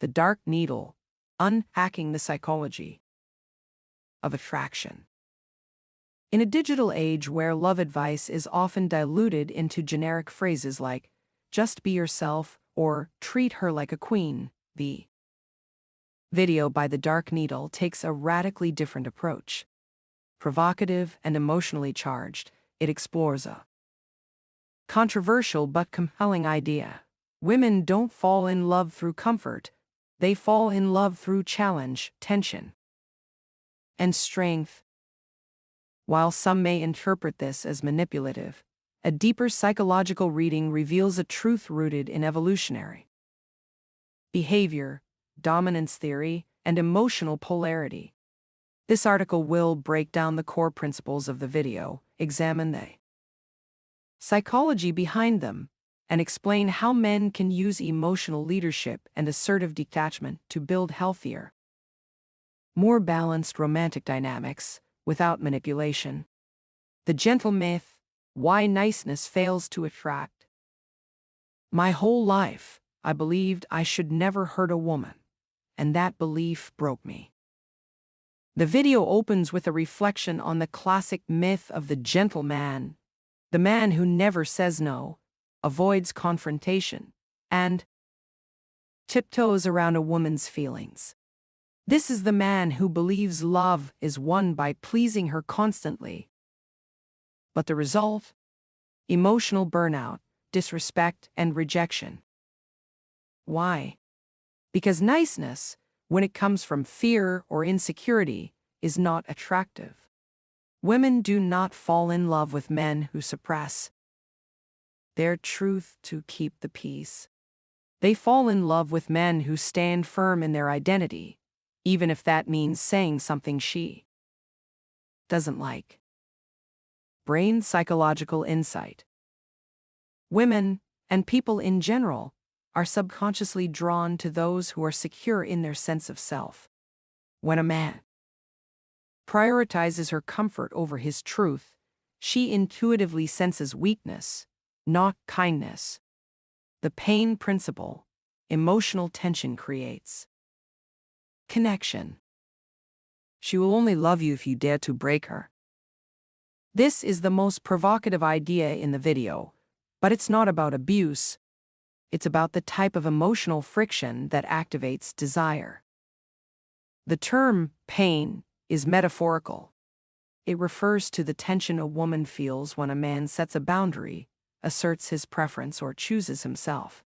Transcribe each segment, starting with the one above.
The Dark Needle, Unhacking the Psychology of Attraction. In a digital age where love advice is often diluted into generic phrases like, just be yourself, or treat her like a queen, the video by The Dark Needle takes a radically different approach. Provocative and emotionally charged, it explores a controversial but compelling idea. Women don't fall in love through comfort, they fall in love through challenge, tension, and strength. While some may interpret this as manipulative, a deeper psychological reading reveals a truth rooted in evolutionary behavior, dominance theory, and emotional polarity. This article will break down the core principles of the video, examine the psychology behind them, and explain how men can use emotional leadership and assertive detachment to build healthier, more balanced romantic dynamics without manipulation. The gentle myth, why niceness fails to attract. My whole life, I believed I should never hurt a woman, and that belief broke me. The video opens with a reflection on the classic myth of the gentleman, the man who never says no, avoids confrontation, and tiptoes around a woman's feelings. This is the man who believes love is won by pleasing her constantly. But the result? Emotional burnout, disrespect, and rejection. Why? Because niceness, when it comes from fear or insecurity, is not attractive. Women do not fall in love with men who suppress their truth to keep the peace. They fall in love with men who stand firm in their identity, even if that means saying something she doesn't like. Brain psychological insight. Women, and people in general, are subconsciously drawn to those who are secure in their sense of self. When a man prioritizes her comfort over his truth, she intuitively senses weakness, not kindness. The pain principle, emotional tension creates connection. She will only love you if you dare to break her. This is the most provocative idea in the video, but it's not about abuse. It's about the type of emotional friction that activates desire. The term pain is metaphorical. It refers to the tension a woman feels when a man sets a boundary, asserts his preference, or chooses himself.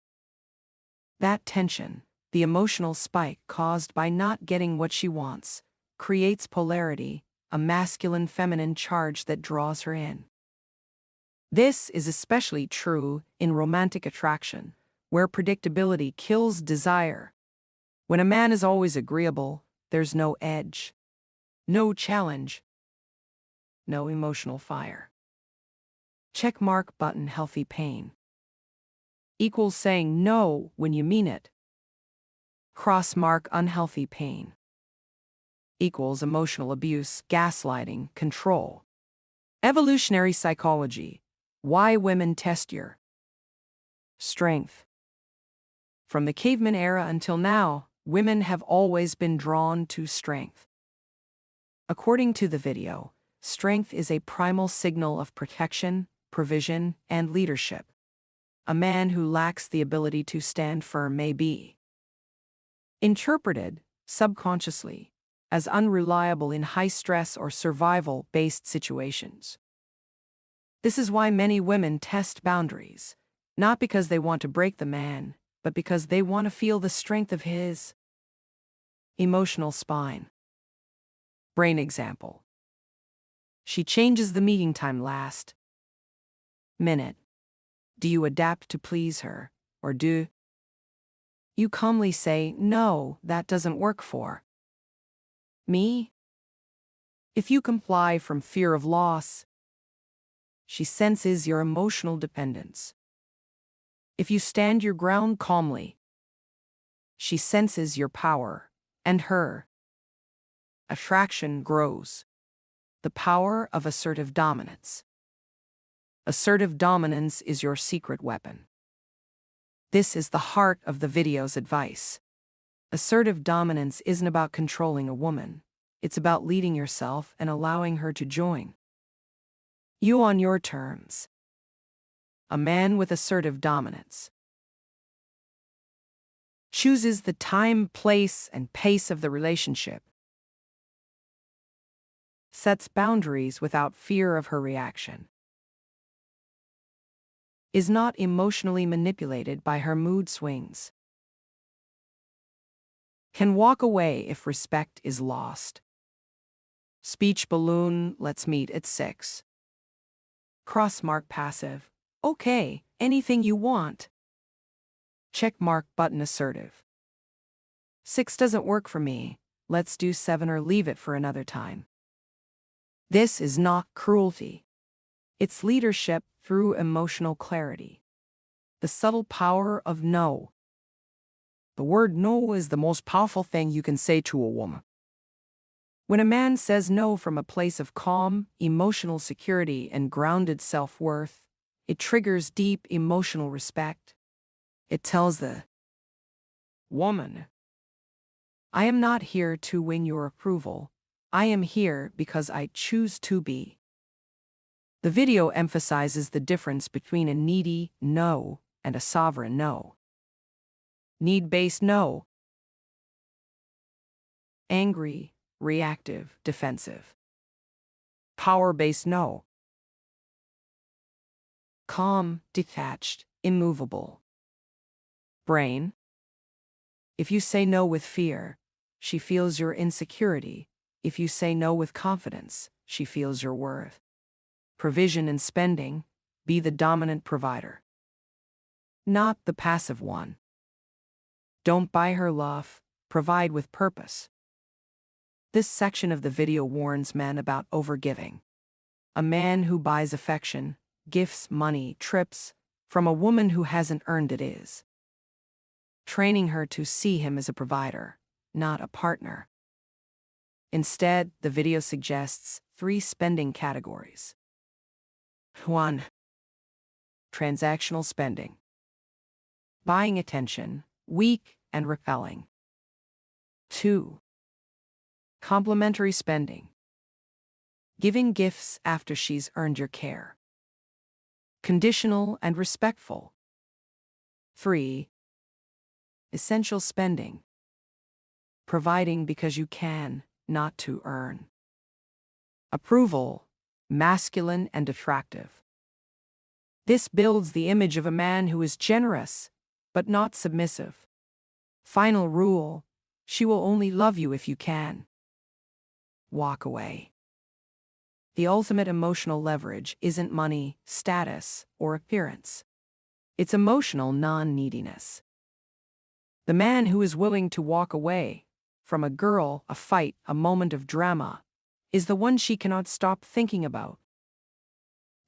That tension, the emotional spike caused by not getting what she wants, creates polarity, a masculine-feminine charge that draws her in. This is especially true in romantic attraction, where predictability kills desire. When a man is always agreeable, there's no edge, no challenge, no emotional fire. Checkmark button. Healthy pain equals saying no when you mean it. Cross mark. Unhealthy pain equals emotional abuse, gaslighting, control. Evolutionary psychology. Why women test your strength. From the caveman era until now, women have always been drawn to strength. According to the video, strength is a primal signal of protection, provision, and leadership. A man who lacks the ability to stand firm may be interpreted, subconsciously, as unreliable in high-stress or survival-based situations. This is why many women test boundaries, not because they want to break the man, but because they want to feel the strength of his emotional spine. Brain example. She changes the meeting time last minute. Do you adapt to please her, or do you calmly say, no, that doesn't work for me? If you comply from fear of loss, she senses your emotional dependence. If you stand your ground calmly, she senses your power, and her attraction grows. The power of assertive dominance. Assertive dominance is your secret weapon. This is the heart of the video's advice. Assertive dominance isn't about controlling a woman. It's about leading yourself and allowing her to join you on your terms. A man with assertive dominance chooses the time, place, and pace of the relationship, sets boundaries without fear of her reaction, is not emotionally manipulated by her mood swings, can walk away if respect is lost. Speech balloon, let's meet at 6. Crossmark passive, okay, anything you want. Checkmark button assertive. 6 doesn't work for me, let's do 7 or leave it for another time. This is not cruelty. It's leadership through emotional clarity. The subtle power of no. The word no is the most powerful thing you can say to a woman. When a man says no from a place of calm, emotional security, and grounded self-worth, it triggers deep emotional respect. It tells the woman, I am not here to win your approval. I am here because I choose to be. The video emphasizes the difference between a needy no and a sovereign no. Need-based no. Angry, reactive, defensive. Power-based no. Calm, detached, immovable. Brain. If you say no with fear, she feels your insecurity. If you say no with confidence, she feels your worth. Provision and spending, be the dominant provider, not the passive one. Don't buy her love, provide with purpose. This section of the video warns men about overgiving. A man who buys affection, gifts, money, trips, from a woman who hasn't earned it is training her to see him as a provider, not a partner. Instead, the video suggests 3 spending categories. 1. Transactional spending. Buying attention, weak and repelling. 2. Complementary spending. Giving gifts after she's earned your care. Conditional and respectful. 3. Essential spending. Providing because you can, not to earn. Approval, masculine and attractive. This builds the image of a man who is generous, but not submissive. Final rule, she will only love you if you can. Walk away. The ultimate emotional leverage isn't money, status, or appearance. It's emotional non-neediness. The man who is willing to walk away from a girl, a fight, a moment of drama, is the one she cannot stop thinking about.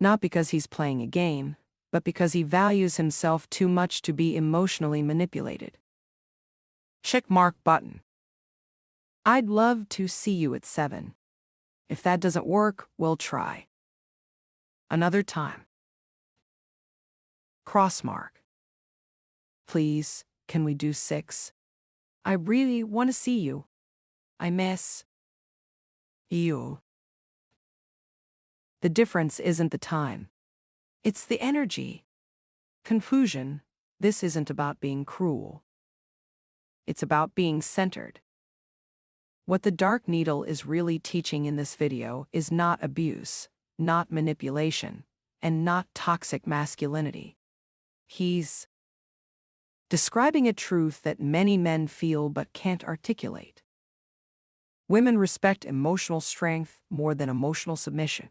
Not because he's playing a game, but because he values himself too much to be emotionally manipulated. Checkmark button. I'd love to see you at 7. If that doesn't work, we'll try another time. Crossmark. Please, can we do 6? I really want to see you. I miss you. The difference isn't the time. It's the energy. Conclusion, this isn't about being cruel. It's about being centered. What the dark needle is really teaching in this video is not abuse, not manipulation, and not toxic masculinity. He's describing a truth that many men feel but can't articulate. Women respect emotional strength more than emotional submission.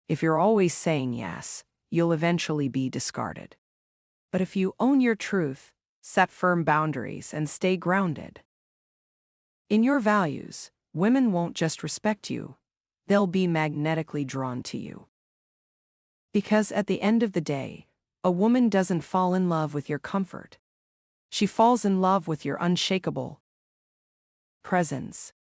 If you're always saying yes, you'll eventually be discarded. But if you own your truth, set firm boundaries, and stay grounded in your values, women won't just respect you, they'll be magnetically drawn to you. Because at the end of the day, a woman doesn't fall in love with your comfort. She falls in love with your unshakable presence.